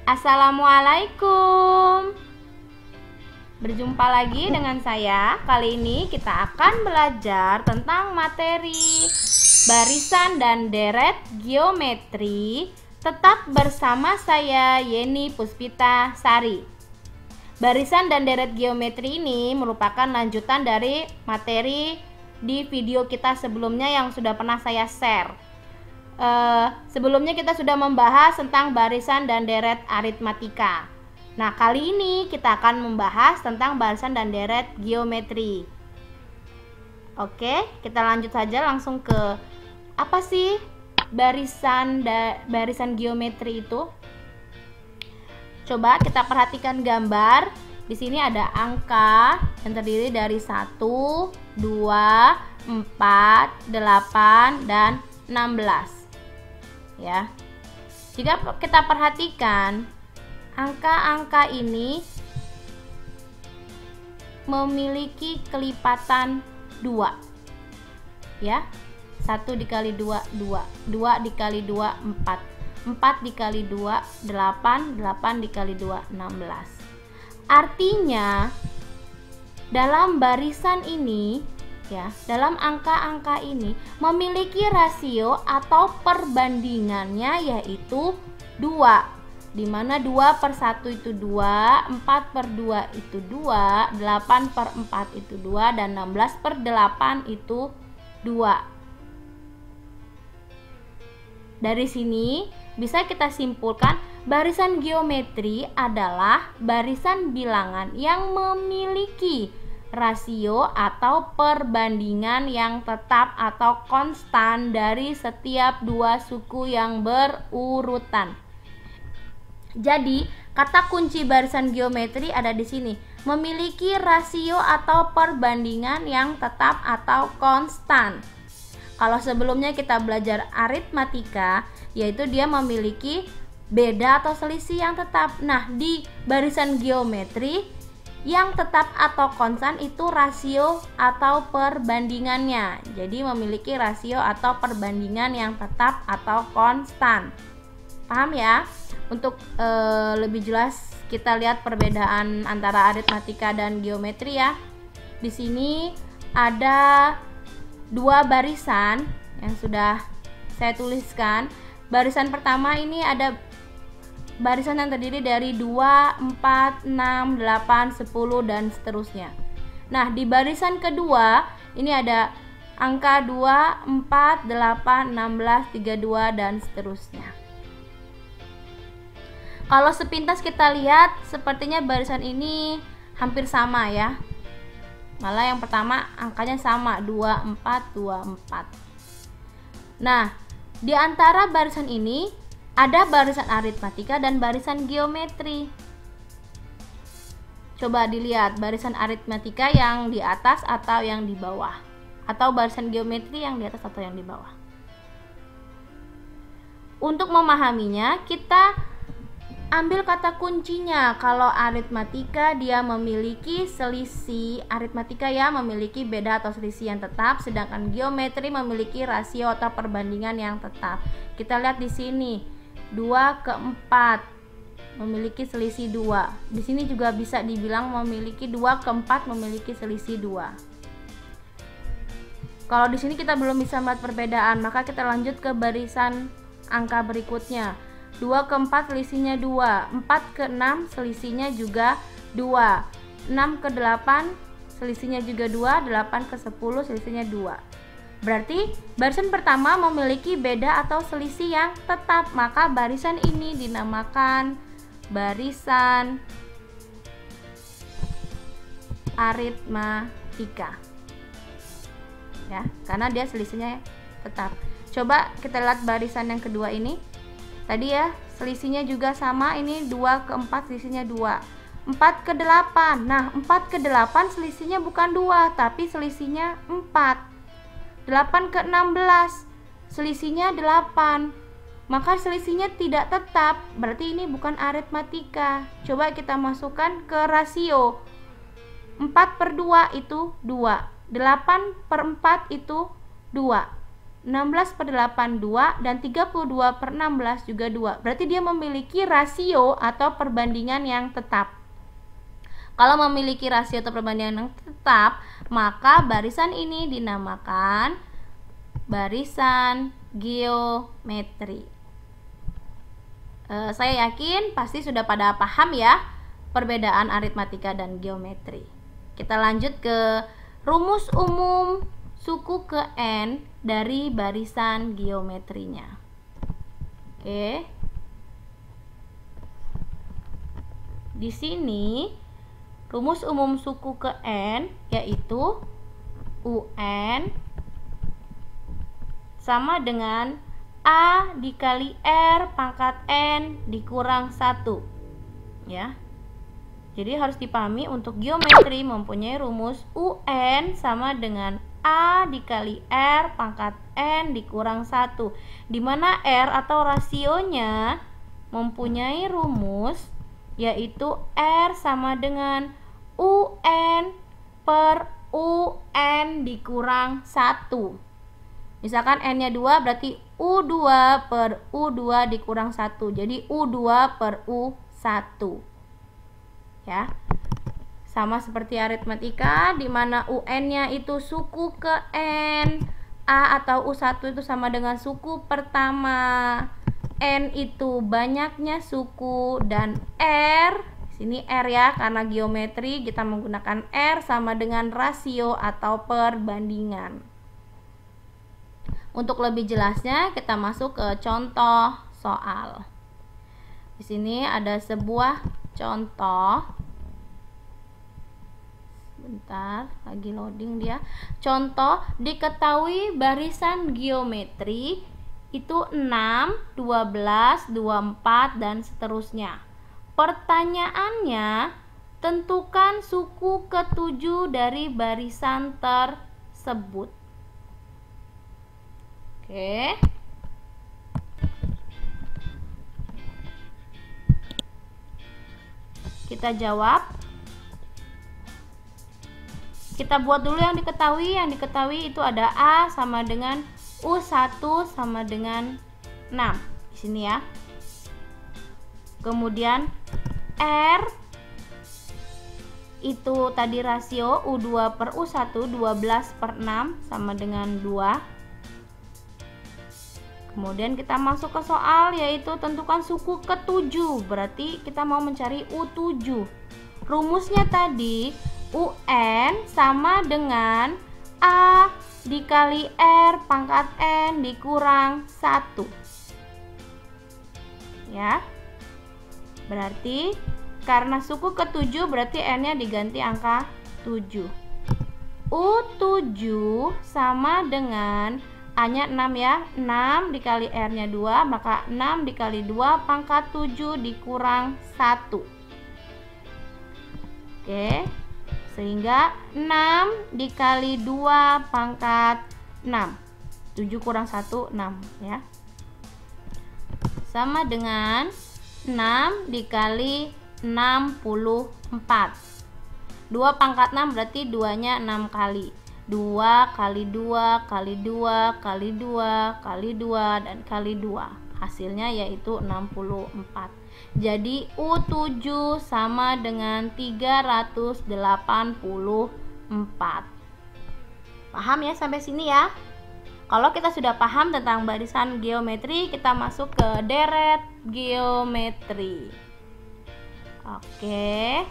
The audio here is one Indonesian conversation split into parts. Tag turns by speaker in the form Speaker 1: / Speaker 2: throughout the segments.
Speaker 1: Assalamualaikum. Berjumpa lagi dengan saya. Kali ini kita akan belajar tentang materi barisan dan deret geometri. Tetap bersama saya, Yeni Puspita Sari. Barisan dan deret geometri ini merupakan lanjutan dari materi di video kita sebelumnya yang sudah pernah saya share. Sebelumnya kita sudah membahas tentang barisan dan deret aritmatika. Nah, kali ini kita akan membahas tentang barisan dan deret geometri. Oke, kita lanjut saja langsung ke apa sih barisan geometri itu? Coba kita perhatikan gambar. Di sini ada angka yang terdiri dari 1, 2, 4, 8, dan 16. Ya. Jika kita perhatikan, angka-angka ini memiliki kelipatan 2. Ya. 1 dikali 2, 2. 2 dikali 2, 4. 4 dikali 2, 8. 8 dikali 2, 16. Artinya, dalam barisan ini, ya, dalam angka-angka ini memiliki rasio atau perbandingannya yaitu 2, di mana 2/1 itu 2, 4/2 itu 2, 8/4 itu 2, dan 16/8 itu 2. Dari sini bisa kita simpulkan barisan geometri adalah barisan bilangan yang memiliki rasio atau perbandingan yang tetap atau konstan dari setiap dua suku yang berurutan. Jadi, kata kunci barisan geometri ada di sini, memiliki rasio atau perbandingan yang tetap atau konstan. Kalau sebelumnya kita belajar aritmatika, yaitu dia memiliki beda atau selisih yang tetap. Nah, di barisan geometri yang tetap atau konstan itu rasio atau perbandingannya. Jadi memiliki rasio atau perbandingan yang tetap atau konstan. Paham ya? Untuk lebih jelas kita lihat perbedaan antara aritmatika dan geometri ya. Di sini ada dua barisan yang sudah saya tuliskan. Barisan pertama ini ada barisan yang terdiri dari 2, 4, 6, 8, 10, dan seterusnya. Nah, di barisan kedua ini ada angka 2, 4, 8, 16, 32, dan seterusnya. Kalau sepintas kita lihat, sepertinya barisan ini hampir sama ya. Malah yang pertama angkanya sama, 2, 4, 2, 4. Nah, di antara barisan ini ada barisan aritmatika dan barisan geometri. Coba dilihat barisan aritmatika yang di atas atau yang di bawah, atau barisan geometri yang di atas atau yang di bawah. Untuk memahaminya, kita ambil kata kuncinya. Kalau aritmatika dia memiliki selisih, aritmatika ya memiliki beda atau selisih yang tetap, sedangkan geometri memiliki rasio atau perbandingan yang tetap. Kita lihat di sini. 2/4 memiliki selisih 2. Di sini juga bisa dibilang memiliki 2/4 memiliki selisih 2. Kalau di sini kita belum bisa melihat perbedaan, maka kita lanjut ke barisan angka berikutnya. 2/4 selisihnya 2, 4/6 selisihnya juga 2, 6/8 selisihnya juga 2, 8/10 selisihnya 2. Berarti barisan pertama memiliki beda atau selisih yang tetap, maka barisan ini dinamakan barisan aritmatika. Ya, karena dia selisihnya tetap. Coba kita lihat barisan yang kedua ini. Tadi ya, selisihnya juga sama, ini 2/4 selisihnya 2. 4/8. Nah, 4/8 selisihnya bukan 2, tapi selisihnya 4. 8/16 selisihnya 8, maka selisihnya tidak tetap, berarti ini bukan aritmatika. Coba kita masukkan ke rasio. 4/2 itu 2, 8/4 itu 2, 16/8 2 dan 32/16 juga 2. Berarti dia memiliki rasio atau perbandingan yang tetap. Kalau memiliki rasio atau perbandingan yang tetap, maka barisan ini dinamakan barisan geometri. Saya yakin pasti sudah pada paham ya perbedaan aritmatika dan geometri. Kita lanjut ke rumus umum suku ke N dari barisan geometrinya. Oke. Di sini rumus umum suku ke N yaitu UN sama dengan A dikali R pangkat N dikurang 1. Ya. Jadi harus dipahami untuk geometri mempunyai rumus UN sama dengan A dikali R pangkat N dikurang 1, di mana R atau rasionya mempunyai rumus yaitu R sama dengan UN per UN dikurang 1. Misalkan N-nya 2 berarti U2 per U2 dikurang 1. Jadi U2 per U1. Ya. Sama seperti aritmatika di mana UN-nya itu suku ke N, A atau U1 itu sama dengan suku pertama, N itu banyaknya suku, dan R, sini R ya karena geometri kita menggunakan R sama dengan rasio atau perbandingan. Untuk lebih jelasnya kita masuk ke contoh soal. Di sini ada sebuah contoh. Bentar, lagi loading dia. Contoh, diketahui barisan geometri itu 6, 12, 24 dan seterusnya. Pertanyaannya, tentukan suku ke-7 dari barisan tersebut. Oke. Kita jawab. Kita buat dulu yang diketahui. Yang diketahui itu ada A sama dengan U1 sama dengan 6. Di sini ya. Kemudian R itu tadi rasio U2 per U1 12/6 sama dengan 2. Kemudian kita masuk ke soal yaitu tentukan suku ke-7. Berarti kita mau mencari U7. Rumusnya tadi UN sama dengan A dikali R pangkat N dikurang 1. Ya. Berarti karena suku ke-7 berarti N-nya diganti angka 7. U7 sama dengan A-nya 6 ya. 6 dikali R-nya 2, maka 6 dikali 2 pangkat 7 dikurang 1. Oke. Sehingga 6 dikali 2 pangkat 6. 7 kurang 1, 6 ya. Sama dengan 6 dikali 64. 2 pangkat 6 berarti 2-nya 6 kali. 2 kali 2 kali 2 kali 2 kali 2 dan kali 2. Hasilnya yaitu 64. Jadi U7 sama dengan 384. Paham ya sampai sini ya? Kalau kita sudah paham tentang barisan geometri, kita masuk ke deret geometri. Oke.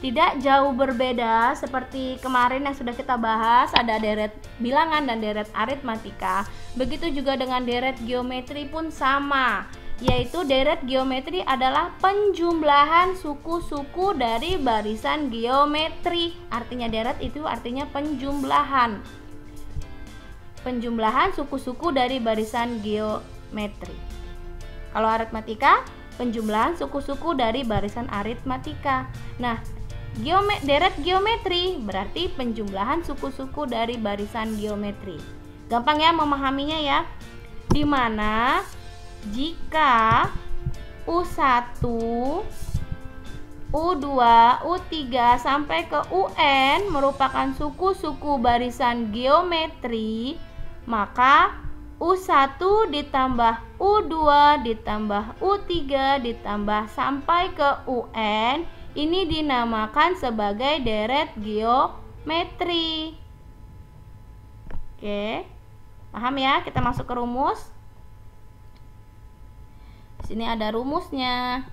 Speaker 1: Tidak jauh berbeda seperti kemarin yang sudah kita bahas, ada deret bilangan dan deret aritmatika. Begitu juga dengan deret geometri pun sama, yaitu deret geometri adalah penjumlahan suku-suku dari barisan geometri. Artinya deret itu artinya penjumlahan. Penjumlahan suku-suku dari barisan geometri. Kalau aritmatika, penjumlahan suku-suku dari barisan aritmatika. Nah, deret geometri berarti penjumlahan suku-suku dari barisan geometri. Gampang ya memahaminya ya. Dimana jika U1, U2, U3 sampai ke UN merupakan suku-suku barisan geometri, maka U1 ditambah U2 ditambah U3 ditambah sampai ke UN. Ini dinamakan sebagai deret geometri. Oke, paham ya? Kita masuk ke rumus. Di sini ada rumusnya.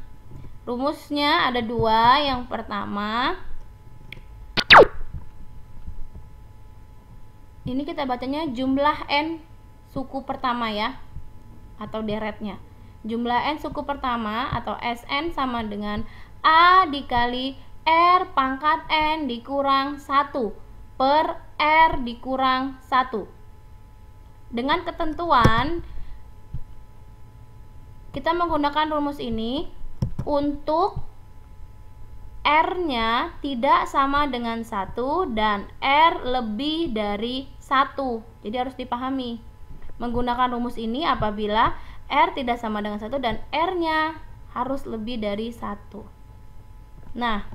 Speaker 1: Rumusnya ada dua. Yang pertama, ini kita bacanya jumlah n suku pertama ya, atau deretnya. Jumlah n suku pertama atau Sn sama dengan A dikali R pangkat N dikurang 1 per R dikurang 1. Dengan ketentuan, kita menggunakan rumus ini untuk R-nya tidak sama dengan 1 dan R lebih dari 1. Jadi harus dipahami. Menggunakan rumus ini apabila R tidak sama dengan 1 dan R-nya harus lebih dari 1. Nah,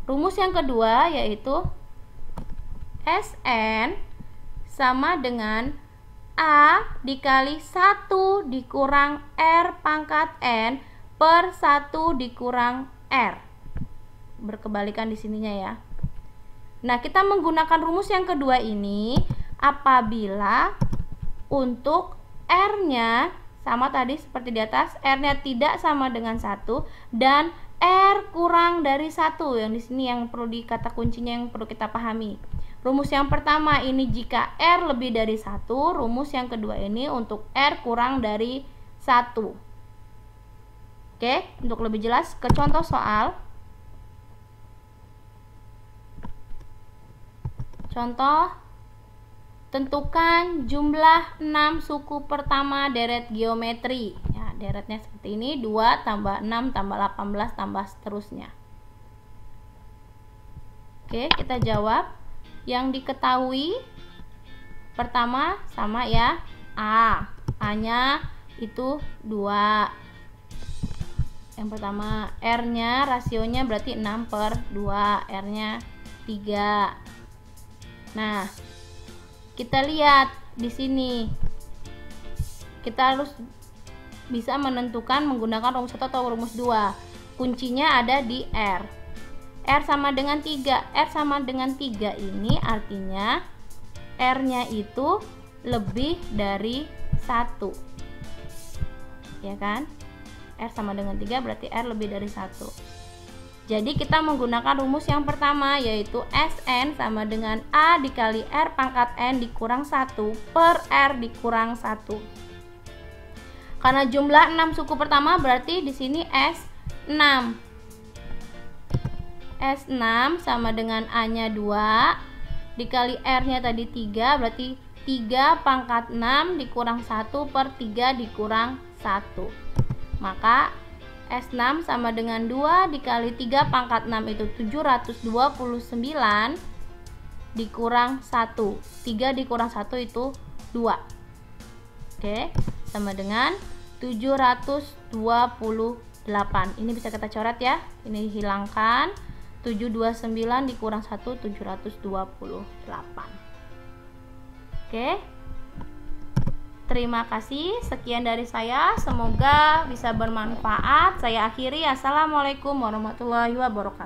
Speaker 1: rumus yang kedua yaitu Sn sama dengan A dikali 1 dikurang R pangkat N per 1 dikurang R. Berkebalikan di sininya ya. Nah, kita menggunakan rumus yang kedua ini apabila untuk R-nya sama tadi seperti di atas, R-nya tidak sama dengan 1 dan R kurang dari 1. Yang di sini yang perlu dikata kuncinya yang perlu kita pahami. Rumus yang pertama ini jika R lebih dari 1, rumus yang kedua ini untuk R kurang dari 1. Oke, untuk lebih jelas ke contoh soal. Contoh, tentukan jumlah 6 suku pertama deret geometri. Ya, deretnya seperti ini, 2 tambah 6 tambah 18 tambah seterusnya. Oke, kita jawab. Yang diketahui pertama sama ya, A-nya itu 2. Yang pertama, R-nya rasionya berarti 6 per 2, R-nya 3. Nah, kita lihat di sini. Kita harus bisa menentukan menggunakan rumus 1 atau rumus 2. Kuncinya ada di R. R sama dengan 3. R sama dengan 3 ini artinya R-nya itu lebih dari 1. Ya kan? R sama dengan 3 berarti R lebih dari 1. Jadi kita menggunakan rumus yang pertama yaitu Sn sama dengan A dikali R pangkat N dikurang 1 per R dikurang 1. Karena jumlah 6 suku pertama berarti di sini S6. S6 sama dengan A-nya 2 dikali R-nya tadi 3 berarti 3 pangkat 6 dikurang 1 per 3 dikurang 1. Maka S6 sama dengan 2 dikali 3 pangkat 6 itu 729 dikurang 1. 3 dikurang 1 itu 2. Oke, sama dengan 728. Ini bisa kita coret ya. Ini hilangkan. 729 dikurang 1 728. Oke. Terima kasih, sekian dari saya, semoga bisa bermanfaat. Saya akhiri, assalamualaikum warahmatullahi wabarakatuh.